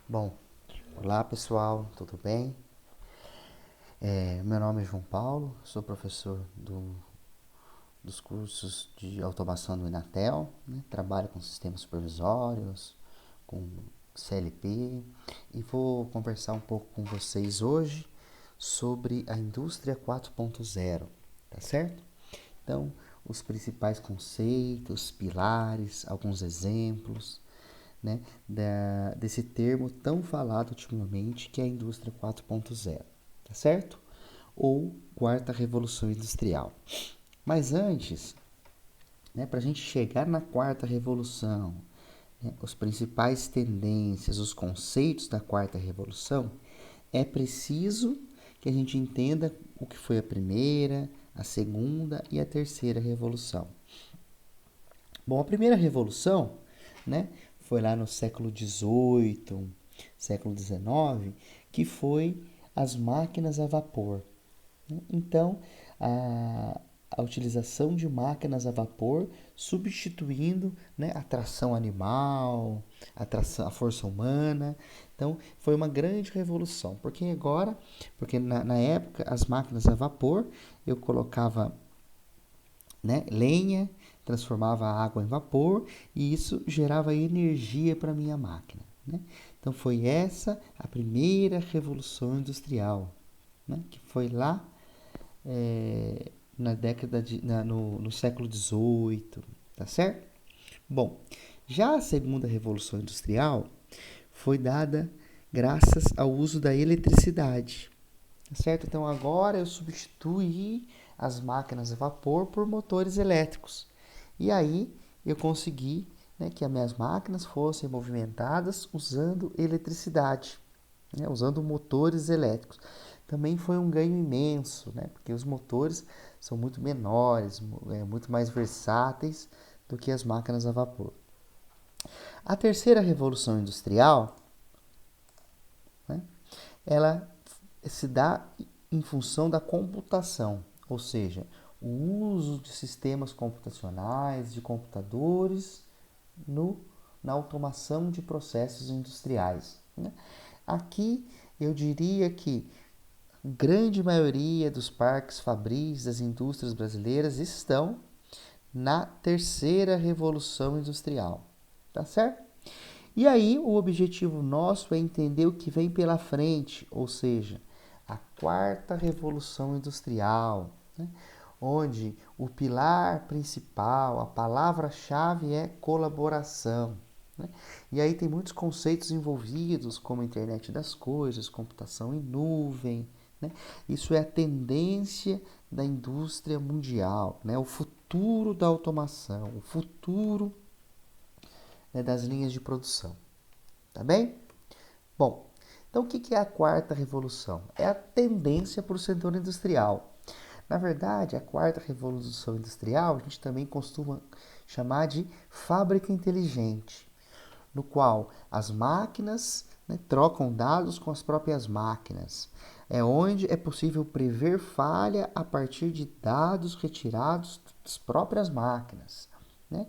Bom, olá pessoal, tudo bem? Meu nome é João Paulo, sou professor dos cursos de automação do Inatel, né? Trabalho com sistemas supervisórios, com CLP e vou conversar um pouco com vocês hoje sobre a indústria 4.0, tá certo? Então, os principais conceitos, pilares, alguns exemplos, né, desse termo tão falado ultimamente que é a indústria 4.0, tá certo? Ou quarta revolução industrial. Mas antes, né, para a gente chegar na quarta revolução, né, as principais tendências, os conceitos da quarta revolução, é preciso que a gente entenda o que foi a primeira, a segunda e a terceira revolução. Bom, a primeira revolução, né, foi lá no século XVIII, século XIX, que foi as máquinas a vapor. Né? Então, a utilização de máquinas a vapor substituindo, né, a tração animal, a força humana. Então, foi uma grande revolução. Porque na época, as máquinas a vapor, eu colocava, né, lenha, transformava a água em vapor e isso gerava energia para a minha máquina. Né? Então foi essa a primeira revolução industrial, né, que foi lá na década no século XVIII, tá certo? Bom, já a segunda revolução industrial foi dada graças ao uso da eletricidade, tá certo? Então agora eu substituí as máquinas a vapor por motores elétricos. E aí eu consegui, né, que as minhas máquinas fossem movimentadas usando eletricidade, né, usando motores elétricos. Também foi um ganho imenso, né, porque os motores são muito menores, muito mais versáteis do que as máquinas a vapor. A terceira revolução industrial, né, ela se dá em função da computação, ou seja, o uso de sistemas computacionais, de computadores no, na automação de processos industriais. Né? Aqui eu diria que a grande maioria dos parques fabris das indústrias brasileiras estão na terceira revolução industrial. Tá certo? E aí, o objetivo nosso é entender o que vem pela frente, ou seja, a quarta revolução industrial, né? Onde o pilar principal, a palavra-chave é colaboração. Né? E aí tem muitos conceitos envolvidos, como internet das coisas, computação em nuvem. Né? Isso é a tendência da indústria mundial, né? O futuro da automação, o futuro, né, das linhas de produção. Tá bem? Bom, então o que é a quarta revolução? É a tendência para o setor industrial. Na verdade, a quarta revolução industrial a gente também costuma chamar de fábrica inteligente, no qual as máquinas, né, trocam dados com as próprias máquinas. É onde é possível prever falha a partir de dados retirados das próprias máquinas. Né?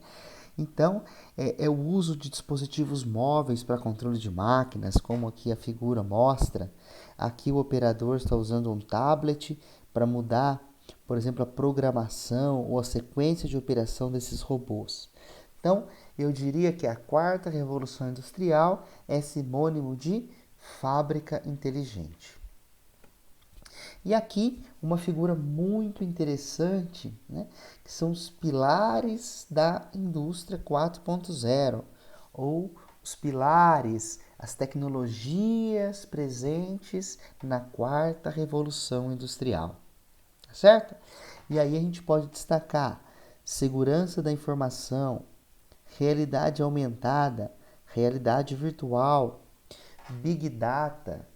Então, é o uso de dispositivos móveis para controle de máquinas, como aqui a figura mostra. Aqui o operador está usando um tablet para mudar, por exemplo, a programação ou a sequência de operação desses robôs. Então, eu diria que a quarta revolução industrial é sinônimo de fábrica inteligente. E aqui uma figura muito interessante, né, que são os pilares da indústria 4.0, ou os pilares, as tecnologias presentes na quarta revolução industrial, tá certo? E aí a gente pode destacar segurança da informação, realidade aumentada, realidade virtual, big data,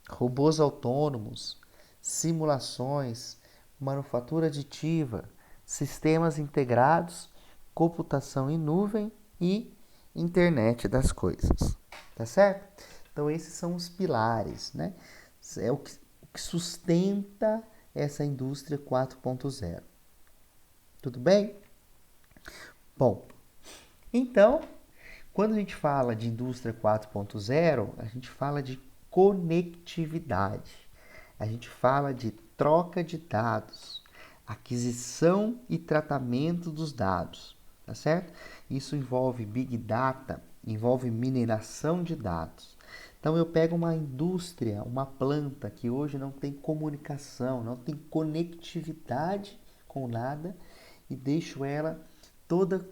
robôs autônomos, simulações, manufatura aditiva, sistemas integrados, computação em nuvem e internet das coisas. Tá certo? Então esses são os pilares, né? É o que sustenta essa indústria 4.0. Tudo bem? Bom, então, quando a gente fala de indústria 4.0, a gente fala de conectividade. A gente fala de troca de dados, aquisição e tratamento dos dados, tá certo? Isso envolve Big Data, envolve mineração de dados. Então eu pego uma indústria, uma planta que hoje não tem comunicação, não tem conectividade com nada e deixo ela toda,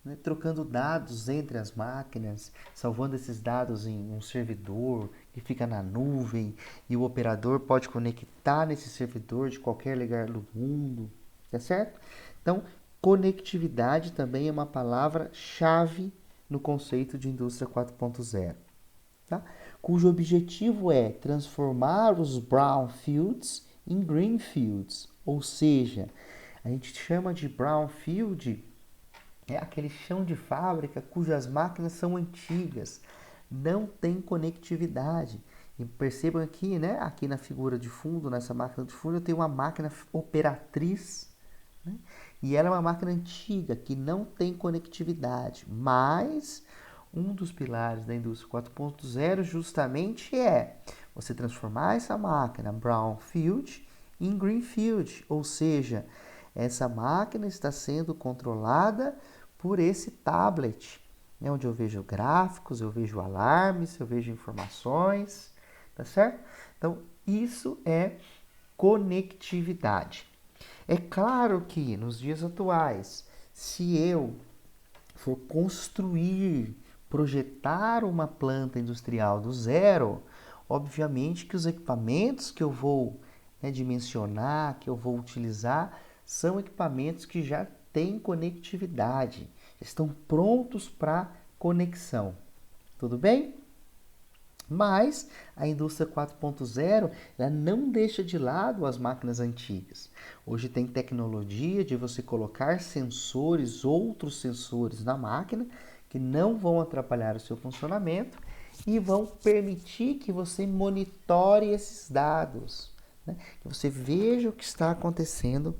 né, trocando dados entre as máquinas, salvando esses dados em um servidor que fica na nuvem e o operador pode conectar nesse servidor de qualquer lugar do mundo, tá certo? Então, conectividade também é uma palavra-chave no conceito de indústria 4.0, tá? Cujo objetivo é transformar os brownfields em greenfields, ou seja, a gente chama de brownfield aquele chão de fábrica cujas máquinas são antigas, não tem conectividade. E percebam aqui, né? Aqui na figura de fundo, nessa máquina de fundo, eu tenho uma máquina operatriz, né? E ela é uma máquina antiga que não tem conectividade, mas um dos pilares da indústria 4.0 justamente é você transformar essa máquina brownfield em greenfield, ou seja, essa máquina está sendo controlada por esse tablet, né, onde eu vejo gráficos, eu vejo alarmes, eu vejo informações, tá certo? Então, isso é conectividade. É claro que nos dias atuais, se eu for construir, projetar uma planta industrial do zero, obviamente que os equipamentos que eu vou, né, dimensionar, que eu vou utilizar, são equipamentos que já têm conectividade, estão prontos para conexão. Tudo bem? Mas a indústria 4.0 ela não deixa de lado as máquinas antigas. Hoje tem tecnologia de você colocar sensores, outros sensores na máquina, que não vão atrapalhar o seu funcionamento e vão permitir que você monitore esses dados, né? Que você veja o que está acontecendo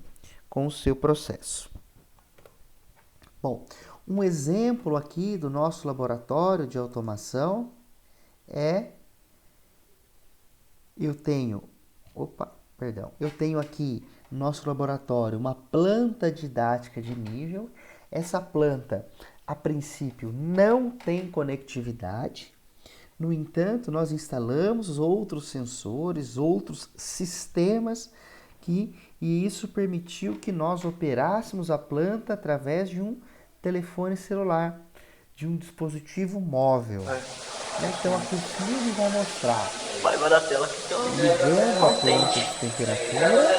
com o seu processo. Bom, um exemplo aqui do nosso laboratório de automação eu tenho aqui no nosso laboratório uma planta didática de nível. Essa planta, a princípio, não tem conectividade. No entanto, nós instalamos outros sensores, outros sistemas e isso permitiu que nós operássemos a planta através de um telefone celular, de um dispositivo móvel. Então aqui o filme vai mostrar Vai dar tela que tem ligando a planta de temperatura,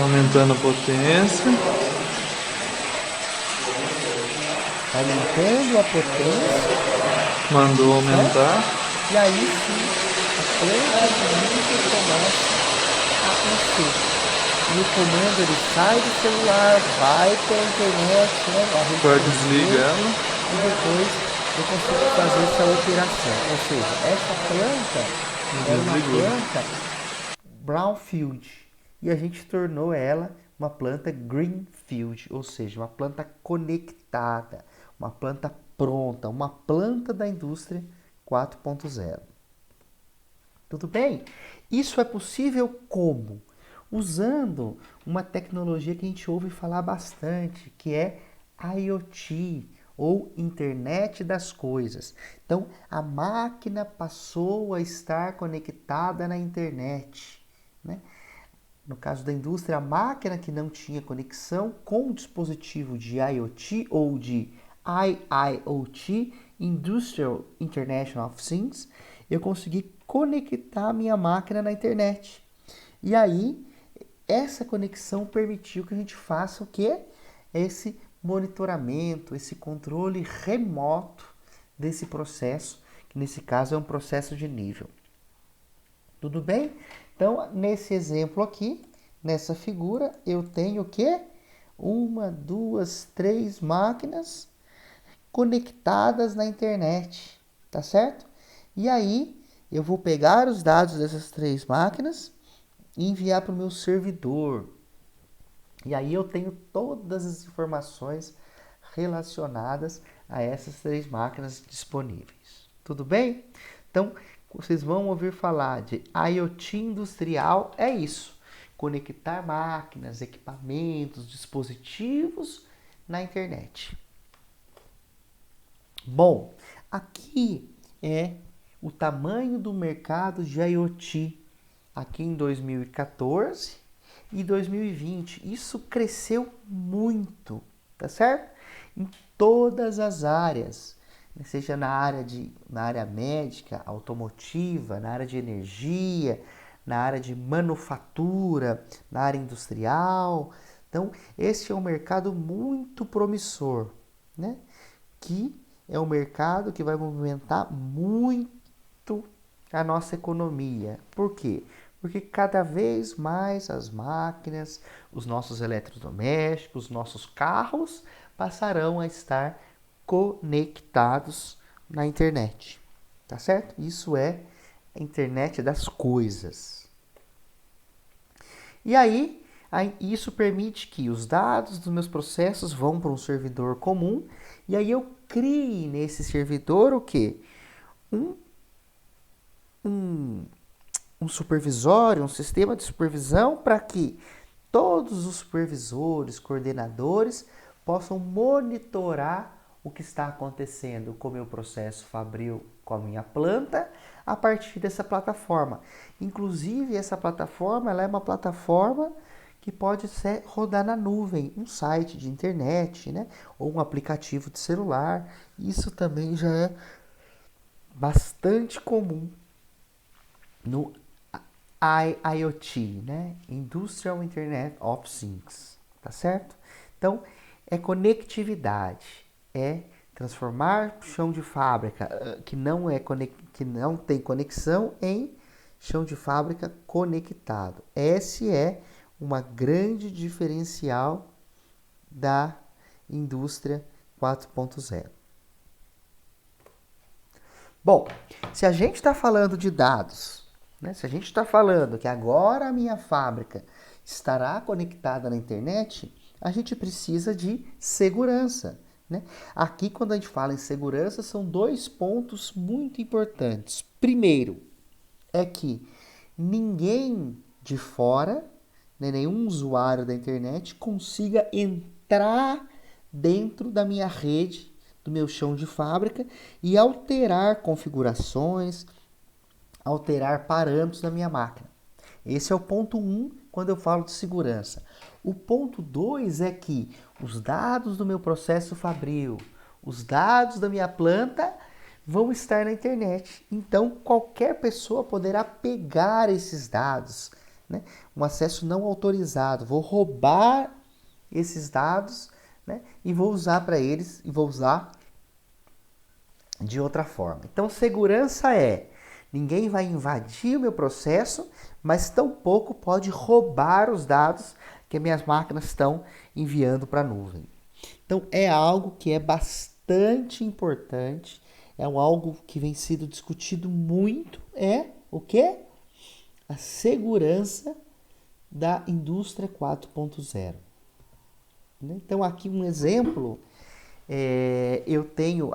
aumentando a potência. aumentando a potência, Mandou aumentar. e aí sim a planta de nível começa a aquecer. E o comando ele sai do celular, vai pela internet, né, Agora desliga ela. e depois eu consigo fazer essa operação. Ou seja, essa planta era uma Desligou. planta brownfield e a gente tornou ela uma planta greenfield, ou seja, uma planta conectada, uma planta pronta, uma planta da indústria 4.0. Tudo bem? Isso é possível como? Usando uma tecnologia que a gente ouve falar bastante, que é IoT, ou Internet das Coisas. Então, a máquina passou a estar conectada na internet, né? No caso da indústria, a máquina que não tinha conexão com o dispositivo de IoT ou de IIoT, Industrial Internet of Things, eu consegui conectar a minha máquina na internet. E aí, essa conexão permitiu que a gente faça o quê? Esse monitoramento, esse controle remoto desse processo, que nesse caso é um processo de nível. Tudo bem? Então, nesse exemplo aqui, nessa figura, eu tenho o quê? 1, 2, 3 máquinas conectadas na internet, tá certo? E aí, eu vou pegar os dados dessas 3 máquinas e enviar para o meu servidor. E aí eu tenho todas as informações relacionadas a essas 3 máquinas disponíveis. Tudo bem? Então, vocês vão ouvir falar de IoT industrial, é isso. Conectar máquinas, equipamentos, dispositivos na internet. Bom, aqui é o tamanho do mercado de IoT aqui em 2014 e 2020. Isso cresceu muito, tá certo? Em todas as áreas, seja na área médica, automotiva, na área de energia, na área de manufatura, na área industrial. Então, esse é um mercado muito promissor, né? Que é um mercado que vai movimentar muito a nossa economia. Por quê? Porque cada vez mais as máquinas, os nossos eletrodomésticos, os nossos carros passarão a estar conectados na internet. Tá certo? Isso é a internet das coisas. E aí, isso permite que os dados dos meus processos vão para um servidor comum e aí eu crie nesse servidor o quê? Um supervisório, um sistema de supervisão para que todos os supervisores, coordenadores possam monitorar o que está acontecendo com o meu processo fabril, com a minha planta, a partir dessa plataforma. Inclusive, essa plataforma ela é uma plataforma que pode rodar na nuvem, um site de internet, né? Ou um aplicativo de celular. Isso também já é bastante comum no IoT, né? Industrial Internet of Things, tá certo? Então, é conectividade, é transformar chão de fábrica que não tem conexão em chão de fábrica conectado. Esse é uma grande diferencial da indústria 4.0. Bom, se a gente está falando de dados, né? Se a gente está falando que agora a minha fábrica estará conectada na internet, a gente precisa de segurança, né? Aqui, quando a gente fala em segurança, são 2 pontos muito importantes. Primeiro, é que ninguém de fora, né, nenhum usuário da internet, consiga entrar dentro da minha rede, do meu chão de fábrica e alterar configurações, alterar parâmetros da minha máquina. Esse é o ponto 1 quando eu falo de segurança. O ponto 2 é que os dados do meu processo fabril, os dados da minha planta vão estar na internet. Então, qualquer pessoa poderá pegar esses dados, né? Um acesso não autorizado. Vou roubar esses dados, né? E vou usar para eles, e vou usar de outra forma. Então, segurança é: ninguém vai invadir o meu processo, mas tampouco pode roubar os dados que minhas máquinas estão enviando para a nuvem. Então, é algo que é bastante importante, é algo que vem sendo discutido muito, é o quê? A segurança da indústria 4.0. Então, aqui um exemplo, eu tenho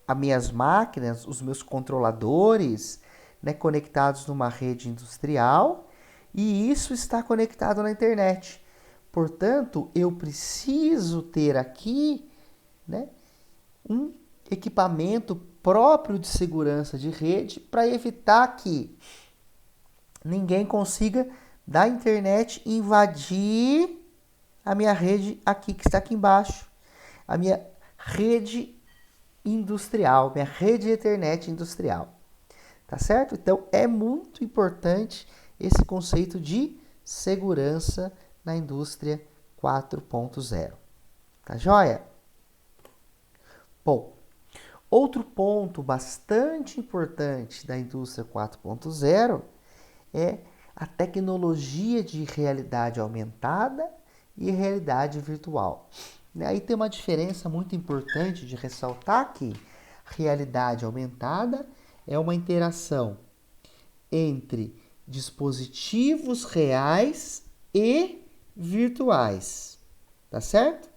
as minhas máquinas, os meus controladores, né, conectados numa rede industrial, e isso está conectado na internet. Portanto, eu preciso ter aqui, né, um equipamento próprio de segurança de rede para evitar que ninguém consiga da internet invadir a minha rede aqui que está aqui embaixo, a minha rede industrial, minha rede de internet industrial. Tá certo? Então é muito importante esse conceito de segurança na indústria 4.0. Tá joia? Bom, outro ponto bastante importante da indústria 4.0 é a tecnologia de realidade aumentada e realidade virtual. Aí tem uma diferença muito importante de ressaltar que realidade aumentada é uma interação entre dispositivos reais e virtuais, tá certo?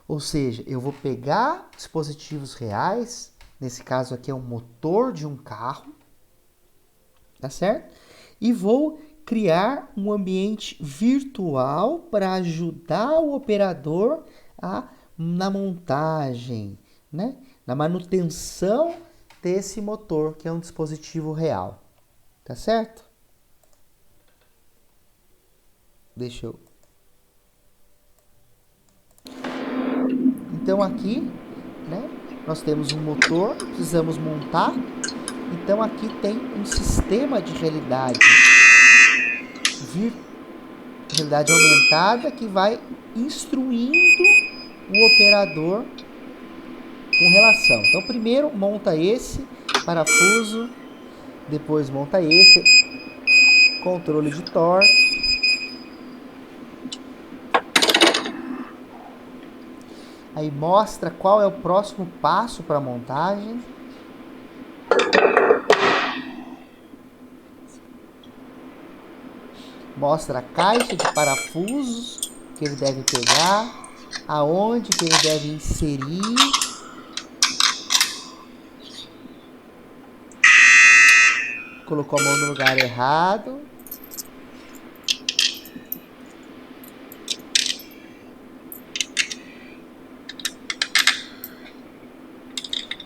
Ou seja, eu vou pegar dispositivos reais, nesse caso aqui é um motor de um carro, tá certo? E vou criar um ambiente virtual para ajudar o operador na montagem, né? Na manutenção desse motor, que é um dispositivo real. Tá certo? Deixa eu... Então aqui, né, nós temos um motor, precisamos montar. Então aqui tem um sistema de realidade aumentada que vai instruindo o operador com relação. Então primeiro monta esse parafuso, depois monta esse controle de torque. Aí mostra qual é o próximo passo para a montagem. Mostra a caixa de parafusos que ele deve pegar, aonde que ele deve inserir. Colocou a mão no lugar errado.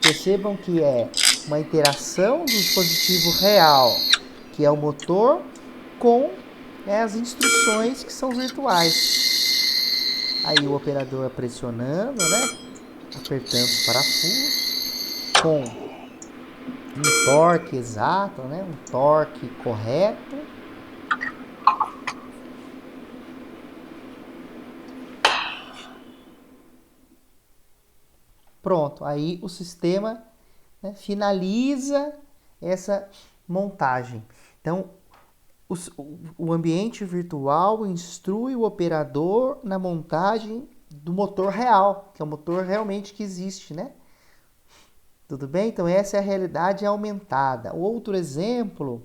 Percebam que é uma interação do dispositivo real, que é o motor, com as instruções que são virtuais. Aí o operador pressionando, né? Apertando os parafusos, com um torque exato, né? Um torque correto. Pronto, aí o sistema, né, finaliza essa montagem. Então, o ambiente virtual instrui o operador na montagem do motor real, que é o motor realmente que existe, né? Tudo bem? Então, essa é a realidade aumentada. Outro exemplo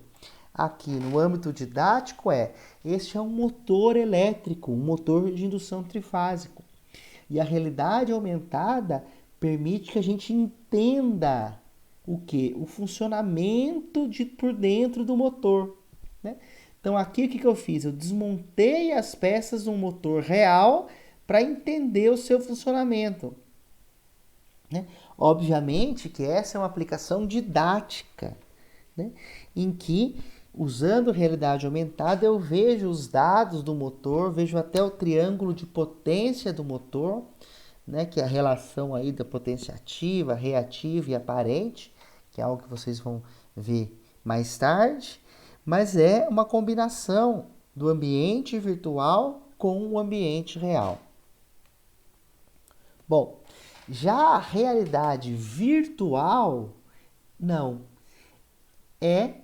aqui no âmbito didático este é um motor elétrico, um motor de indução trifásico. E a realidade aumentada permite que a gente entenda o quê? O funcionamento por dentro do motor, né? Então aqui o que eu fiz? Eu desmontei as peças de um motor real para entender o seu funcionamento, né? Obviamente que essa é uma aplicação didática, né? Em que, usando realidade aumentada, eu vejo os dados do motor, vejo até o triângulo de potência do motor, né, que é a relação aí da potência ativa, reativa e aparente, que é algo que vocês vão ver mais tarde, mas é uma combinação do ambiente virtual com o ambiente real. Bom, já a realidade virtual, não, é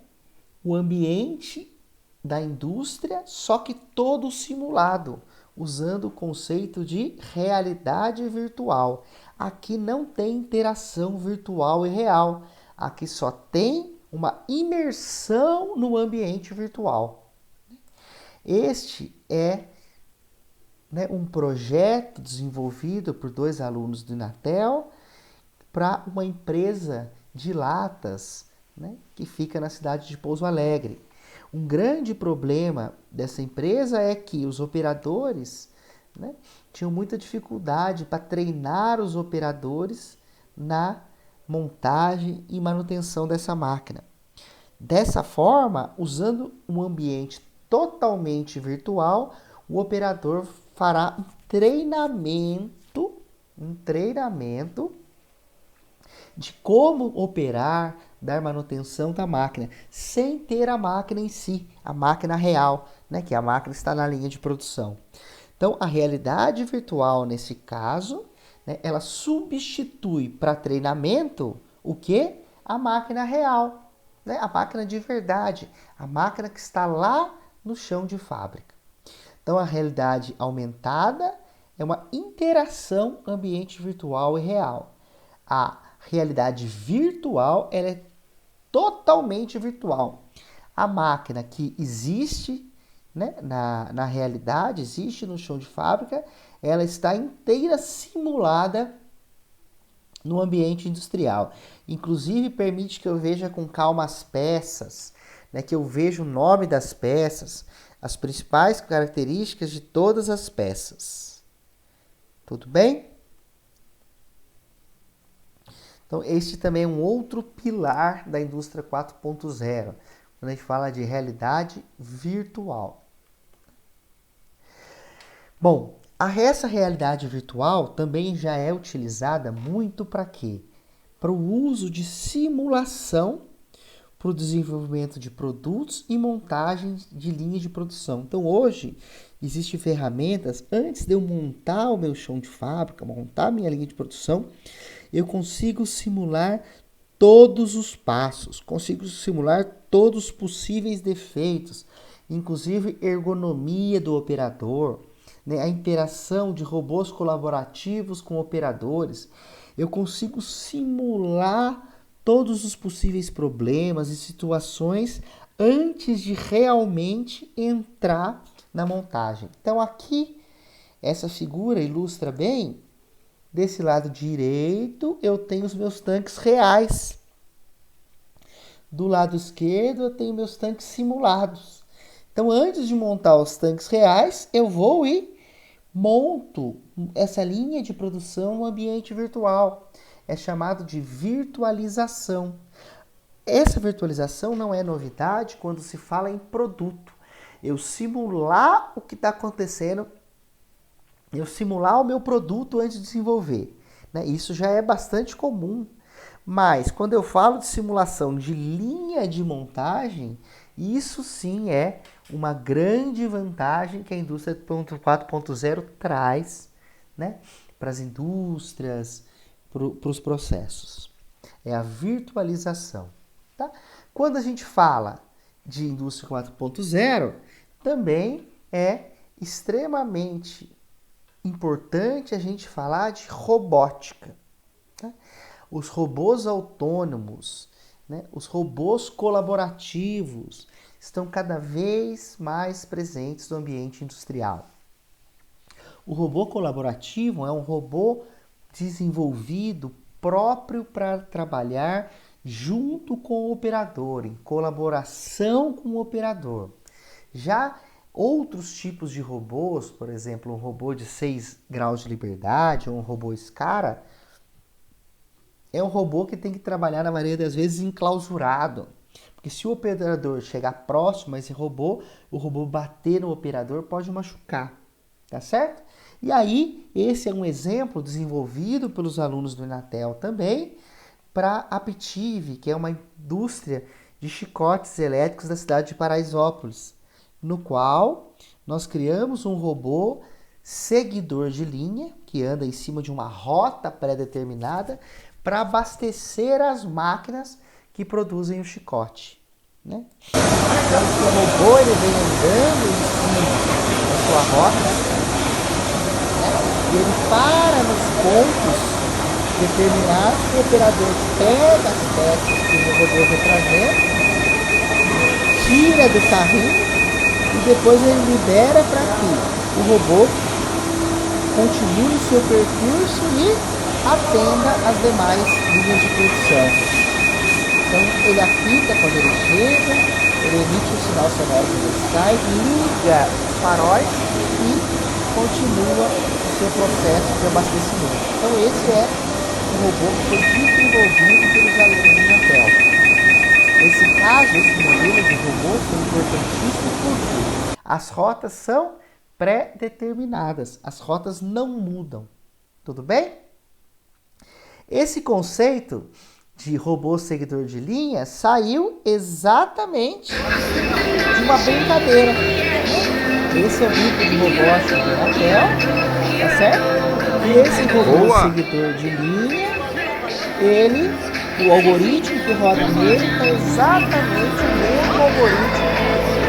o ambiente da indústria, só que todo simulado, usando o conceito de realidade virtual. Aqui não tem interação virtual e real. Aqui só tem uma imersão no ambiente virtual. Este é, né, um projeto desenvolvido por 2 alunos do Inatel para uma empresa de latas, né, que fica na cidade de Pouso Alegre. Um grande problema dessa empresa é que os operadores, né, tinham muita dificuldade para treinar os operadores na montagem e manutenção dessa máquina. Dessa forma, usando um ambiente totalmente virtual, o operador fará um treinamento de como operar, dar manutenção da máquina, sem ter a máquina em si, a máquina real, né, que a máquina está na linha de produção. Então, a realidade virtual, nesse caso, né, ela substitui para treinamento o quê? A máquina real, né, a máquina de verdade, a máquina que está lá no chão de fábrica. Então, a realidade aumentada é uma interação ambiente virtual e real. A realidade virtual, ela é totalmente virtual. A máquina que existe né? Na realidade, existe no chão de fábrica, ela está inteira simulada no ambiente industrial. Inclusive, permite que eu veja com calma as peças, né? Que eu veja o nome das peças, as principais características de todas as peças. Tudo bem? Então, este também é um outro pilar da indústria 4.0, quando a gente fala de realidade virtual. Bom, essa realidade virtual também já é utilizada muito para quê? Para o uso de simulação para o desenvolvimento de produtos e montagem de linhas de produção. Então, hoje, existem ferramentas, antes de eu montar o meu chão de fábrica, montar a minha linha de produção, eu consigo simular todos os passos, consigo simular todos os possíveis defeitos, inclusive ergonomia do operador, né, a interação de robôs colaborativos com operadores. Eu consigo simular todos os possíveis problemas e situações antes de realmente entrar na montagem. Então aqui, essa figura ilustra bem. Desse lado direito, eu tenho os meus tanques reais. Do lado esquerdo, eu tenho meus tanques simulados. Então, antes de montar os tanques reais, eu vou e monto essa linha de produção no ambiente virtual. É chamado de virtualização. Essa virtualização não é novidade quando se fala em produto. Eu simular o que está acontecendo, eu simular o meu produto antes de desenvolver, né? Isso já é bastante comum. Mas quando eu falo de simulação de linha de montagem, isso sim é uma grande vantagem que a indústria 4.0 traz, né, para as indústrias, para os processos. É a virtualização. Tá? Quando a gente fala de indústria 4.0, também é extremamente importante a gente falar de robótica. Tá? Os robôs autônomos, né, os robôs colaborativos estão cada vez mais presentes no ambiente industrial. O robô colaborativo é um robô desenvolvido próprio para trabalhar junto com o operador, em colaboração com o operador. Já outros tipos de robôs, por exemplo, um robô de 6 graus de liberdade ou um robô SCARA, é um robô que tem que trabalhar, na maioria das vezes, enclausurado. Porque se o operador chegar próximo a esse robô, o robô bater no operador pode machucar. Tá certo? E aí, esse é um exemplo desenvolvido pelos alunos do Inatel também para a Aptiv, que é uma indústria de chicotes elétricos da cidade de Paraisópolis, no qual nós criamos um robô seguidor de linha, que anda em cima de uma rota pré-determinada, para abastecer as máquinas que produzem o chicote. Né? Então, o robô ele vem andando em cima da sua rota, né? E ele para nos pontos determinados, o operador pega as peças que o robô vai trazendo, tira do carrinho e depois ele libera para que o robô continue seu percurso e atenda as demais linhas de produção. Então ele apita quando ele chega, ele emite o sinal sonoro quando ele sai, liga os faróis e continua o seu processo de abastecimento. Então esse é um robô que foi desenvolvido pelos alunos do Inatel. Nesse caso, esse modelo de robô foi importantíssimo porque as rotas são pré-determinadas, as rotas não mudam. Tudo bem? Esse conceito de robô seguidor de linha saiu exatamente de uma brincadeira. Esse é o grupo de robótica do Inatel, tá certo? E esse robô seguidor de linha, o algoritmo que roda nele é exatamente o mesmo algoritmo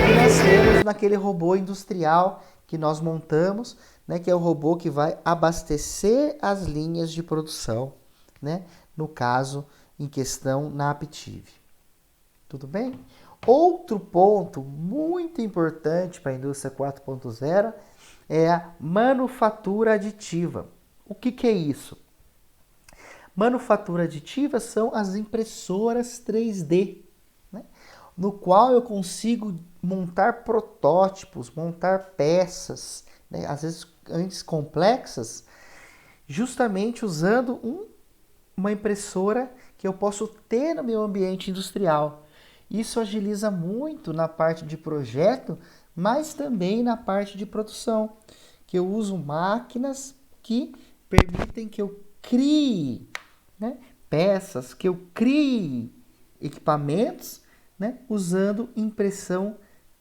que nós temos naquele robô industrial que nós montamos, né, que é o robô que vai abastecer as linhas de produção, né, no caso em questão na Aptiv. Tudo bem? Outro ponto muito importante para a indústria 4.0 é a manufatura aditiva. O que é isso? Manufatura aditiva são as impressoras 3D, né? No qual eu consigo montar protótipos, montar peças, né? Às vezes antes complexas, justamente usando uma impressora que eu posso ter no meu ambiente industrial. Isso agiliza muito na parte de projeto, mas também na parte de produção, que eu uso máquinas que permitem que eu crie, né, peças, que eu crie equipamentos, né, usando impressão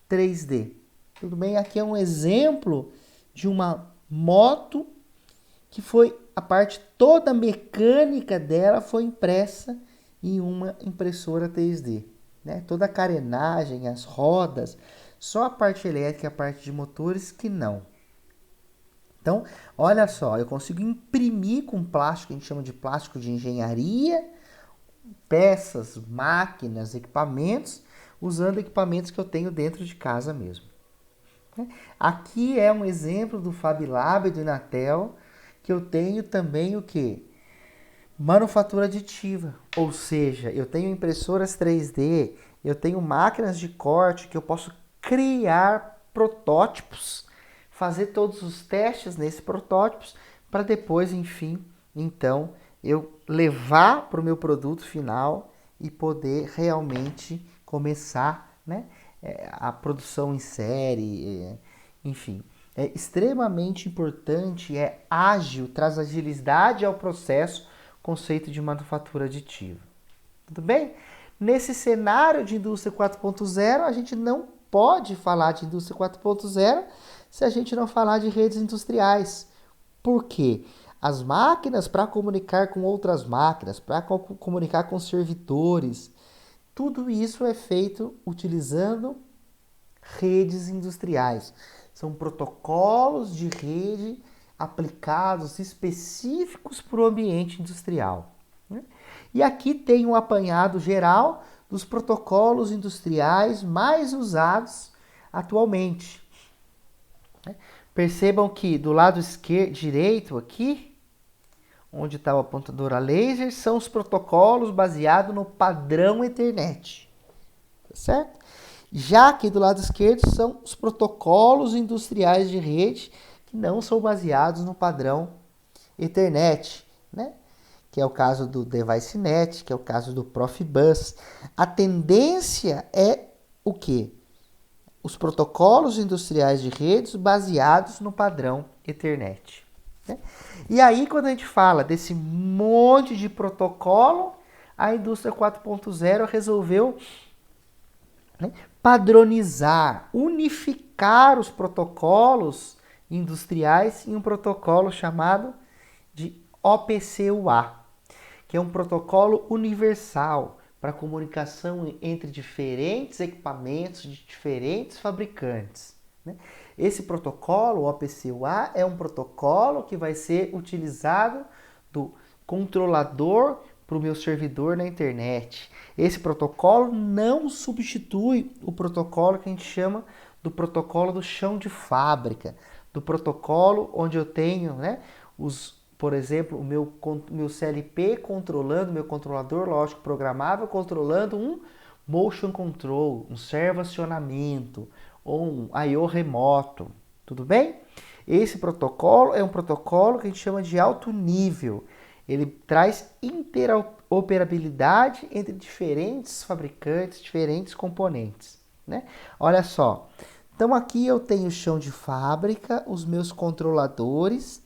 3D. Tudo bem? Aqui é um exemplo de uma moto que foi a parte toda mecânica dela foi impressa em uma impressora 3D, né? Toda a carenagem, as rodas, só a parte elétrica, a parte de motores que não. Então, olha só, eu consigo imprimir com plástico, a gente chama de plástico de engenharia, peças, máquinas, equipamentos, usando equipamentos que eu tenho dentro de casa mesmo. Aqui é um exemplo do Fab Lab e do Inatel, que eu tenho também o que? Manufatura aditiva, ou seja, eu tenho impressoras 3D, eu tenho máquinas de corte que eu posso criar protótipos, fazer todos os testes nesses protótipos para depois, enfim, então eu levar para o meu produto final e poder realmente começar, né, a produção em série, enfim. É extremamente importante, é ágil, traz agilidade ao processo, conceito de manufatura aditiva. Tudo bem? Nesse cenário de indústria 4.0, a gente não pode falar de indústria 4.0 se a gente não falar de redes industriais. Por quê? As máquinas para comunicar com outras máquinas, para comunicar com servidores, tudo isso é feito utilizando redes industriais. São protocolos de rede aplicados específicos para o ambiente industrial. E aqui tem um apanhado geral dos protocolos industriais mais usados atualmente. Percebam que do lado direito aqui, onde está o apontador a laser, são os protocolos baseados no padrão Ethernet. Certo? Já aqui do lado esquerdo são os protocolos industriais de rede que não são baseados no padrão Ethernet, né? Que é o caso do DeviceNet, que é o caso do Profibus. A tendência é o quê? Os protocolos industriais de redes baseados no padrão Ethernet. Né? E aí, quando a gente fala desse monte de protocolo, a indústria 4.0 resolveu, né, padronizar, unificar os protocolos industriais em um protocolo chamado de OPC-UA, que é um protocolo universal para comunicação entre diferentes equipamentos de diferentes fabricantes. Né? Esse protocolo, o OPC-UA, é um protocolo que vai ser utilizado do controlador para o meu servidor na internet. Esse protocolo não substitui o protocolo que a gente chama do protocolo do chão de fábrica, do protocolo onde eu tenho, né, por exemplo, o meu CLP controlando, meu controlador lógico programável controlando um motion control, um servo acionamento ou um I/O remoto. Tudo bem? Esse protocolo é um protocolo que a gente chama de alto nível. Ele traz interoperabilidade entre diferentes fabricantes, diferentes componentes. Né? Olha só. Então aqui eu tenho o chão de fábrica, os meus controladores,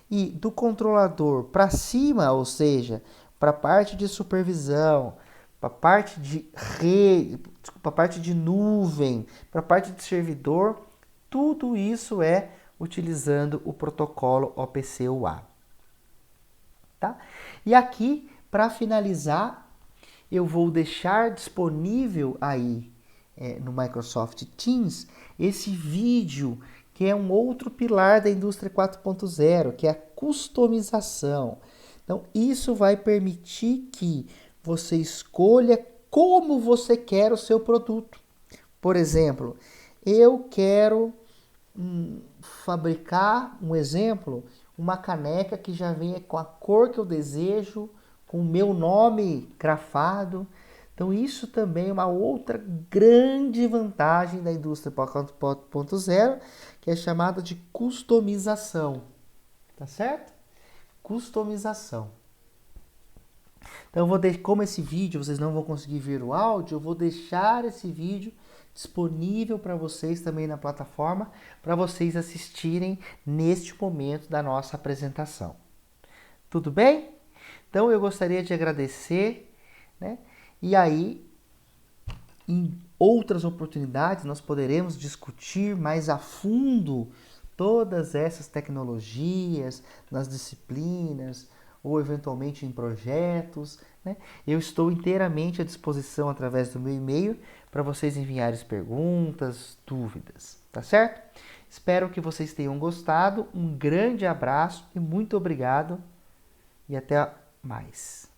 e do controlador para cima, ou seja, para a parte de supervisão, para a parte de rede, para a parte de nuvem, para a parte de servidor, tudo isso é utilizando o protocolo OPC-UA. Tá? E aqui, para finalizar, eu vou deixar disponível aí no Microsoft Teams esse vídeo que é um outro pilar da indústria 4.0, que é a customização. Então, isso vai permitir que você escolha como você quer o seu produto. Por exemplo, eu quero fabricar, um exemplo, uma caneca que já venha com a cor que eu desejo, com o meu nome grafado. Então isso também é uma outra grande vantagem da indústria 4.0, que é chamada de customização. Tá certo? Customização. Então eu vou como esse vídeo vocês não vão conseguir ver o áudio, eu vou deixar esse vídeo disponível para vocês também na plataforma, para vocês assistirem neste momento da nossa apresentação. Tudo bem? Então eu gostaria de agradecer, né? E aí, em outras oportunidades, nós poderemos discutir mais a fundo todas essas tecnologias nas disciplinas ou eventualmente em projetos, né? Eu estou inteiramente à disposição através do meu e-mail para vocês enviarem perguntas, dúvidas, tá certo? Espero que vocês tenham gostado. Um grande abraço e muito obrigado e até mais.